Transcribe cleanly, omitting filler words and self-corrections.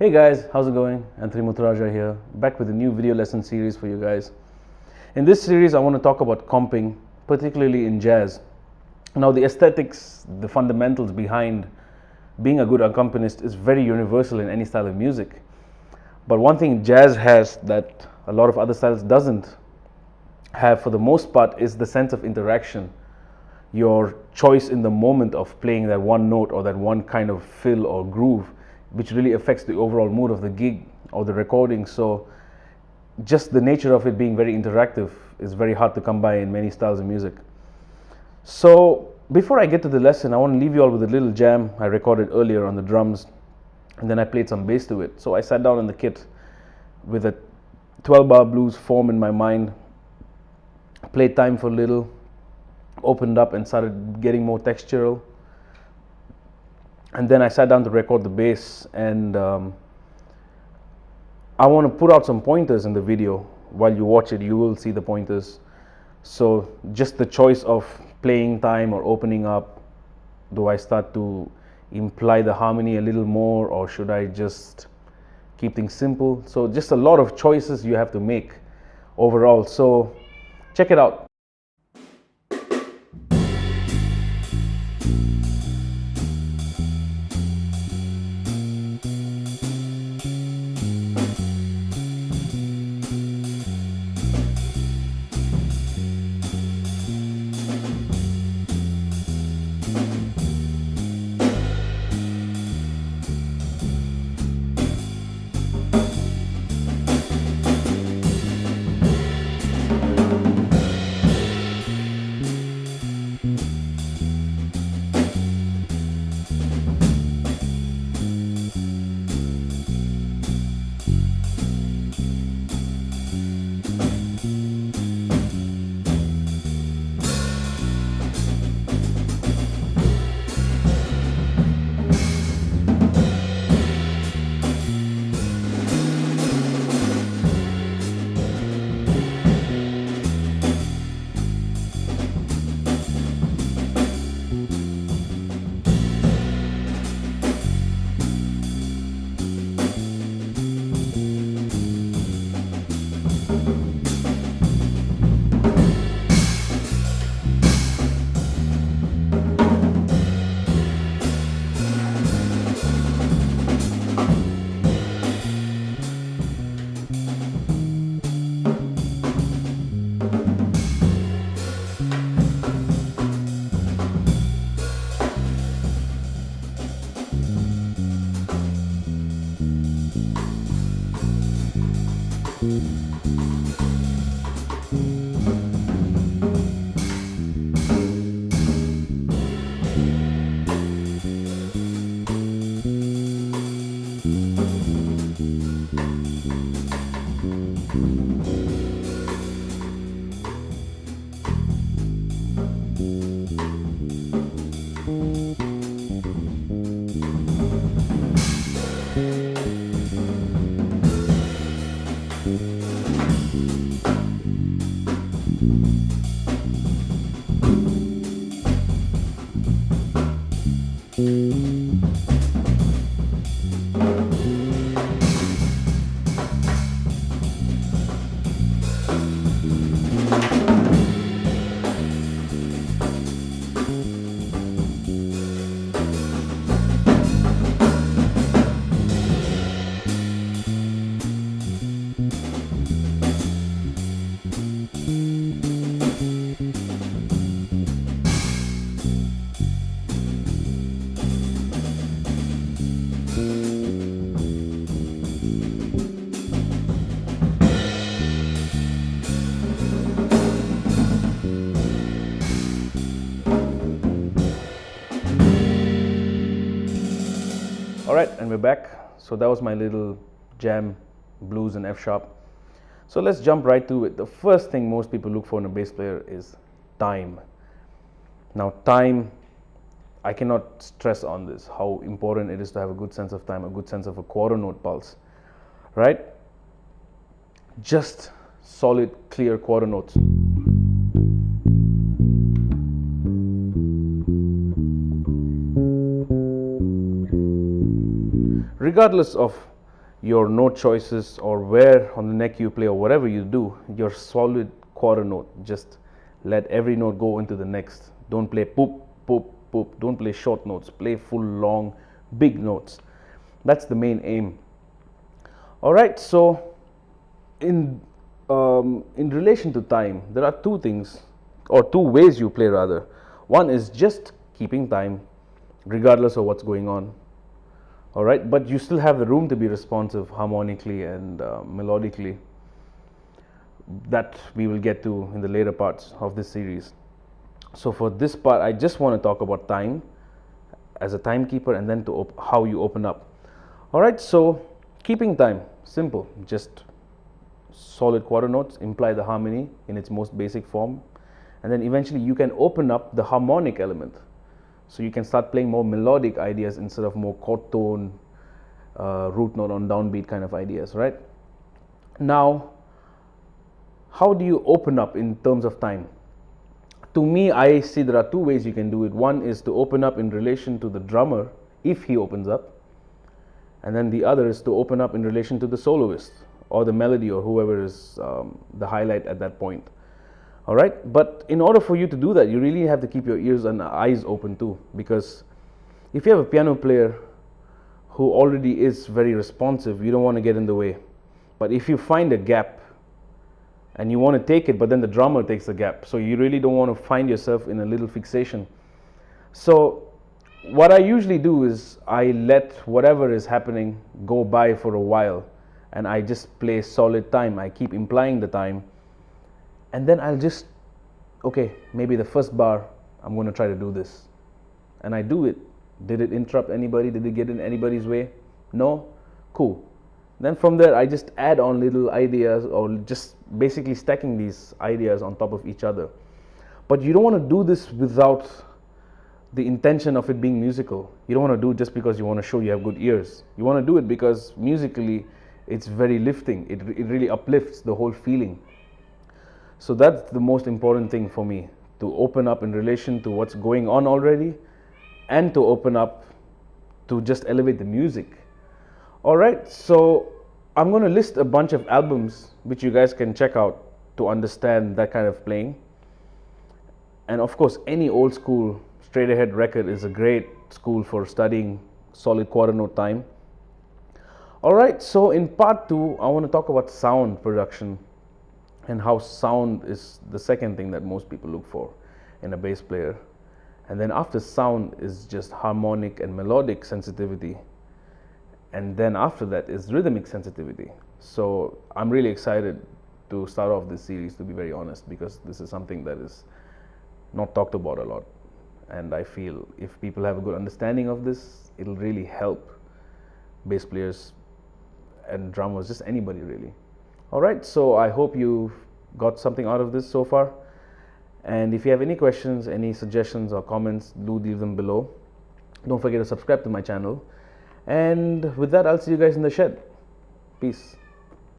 Hey guys, how's it going? Muthurajah here, back with a new video lesson series for you guys. In this series, I want to talk about comping, particularly in jazz. Now, the aesthetics, the fundamentals behind being a good accompanist is very universal in any style of music. But one thing jazz has that a lot of other styles doesn't have for the most part is the sense of interaction. Your choice in the moment of playing that one note or that one kind of fill or groove, which really affects the overall mood of the gig or the recording. So just the nature of it being very interactive is very hard to come by in many styles of music. So before I get to the lesson, I want to leave you all with a little jam I recorded earlier on the drums, and then I played some bass to it. So I sat down on the kit with a 12-bar blues form in my mind, played time for a little, opened up and started getting more textural. And then I sat down to record the bass, and I want to put out some pointers in the video. While you watch it, you will see the pointers. So just the choice of playing time or opening up, do I start to imply the harmony a little more, or should I just keep things simple? So just a lot of choices you have to make overall. So check it out. Alright, and we're back. So that was my little jam, blues and F sharp. So let's jump right to it. The first thing most people look for in a bass player is time. Now time, I cannot stress on this, how important it is to have a good sense of time, a good sense of a quarter note pulse, right? Just solid, clear quarter notes. Regardless of your note choices or where on the neck you play or whatever you do, your solid quarter note. Just let every note go into the next. Don't play poop, poop, poop. Don't play short notes. Play full, long, big notes. That's the main aim. All right, so in relation to time, there are two things, or two ways you play rather. One is just keeping time regardless of what's going on. All right, but you still have the room to be responsive harmonically and melodically. That we will get to in the later parts of this series. So for this part, I just want to talk about time as a timekeeper, and then to how you open up. All right, so keeping time, simple. Just solid quarter notes, imply the harmony in its most basic form, and then eventually you can open up the harmonic element. So you can start playing more melodic ideas instead of more chord tone, root note on downbeat kind of ideas, right? Now, how do you open up in terms of time? To me, I see there are two ways you can do it. One is to open up in relation to the drummer, if he opens up. And then the other is to open up in relation to the soloist, or the melody, or whoever is the highlight at that point. All right, but in order for you to do that, you really have to keep your ears and eyes open too, because if you have a piano player who already is very responsive, you don't want to get in the way. But if you find a gap and you want to take it, but then the drummer takes the gap, so you really don't want to find yourself in a little fixation. So what I usually do is I let whatever is happening go by for a while, and I just play solid time. I keep implying the time. And then I'll just, okay, maybe the first bar, I'm going to try to do this. And I do it. Did it interrupt anybody? Did it get in anybody's way? No? Cool. Then from there, I just add on little ideas, or just basically stacking these ideas on top of each other. But you don't want to do this without the intention of it being musical. You don't want to do it just because you want to show you have good ears. You want to do it because musically, it's very lifting. It really uplifts the whole feeling. So that's the most important thing for me, to open up in relation to what's going on already, and to open up to just elevate the music. All right, so I'm going to list a bunch of albums which you guys can check out to understand that kind of playing. And of course, any old school straight ahead record is a great school for studying solid quarter note time. All right, so in part 2, I want to talk about sound production, and how sound is the second thing that most people look for in a bass player. And then after sound is just harmonic and melodic sensitivity. And then after that is rhythmic sensitivity. So I'm really excited to start off this series, to be very honest, because this is something that is not talked about a lot. And I feel if people have a good understanding of this, it'll really help bass players and drummers, just anybody really. All right, so I hope you've got something out of this so far. And if you have any questions, any suggestions or comments, do leave them below. Don't forget to subscribe to my channel. And with that, I'll see you guys in the shed. Peace.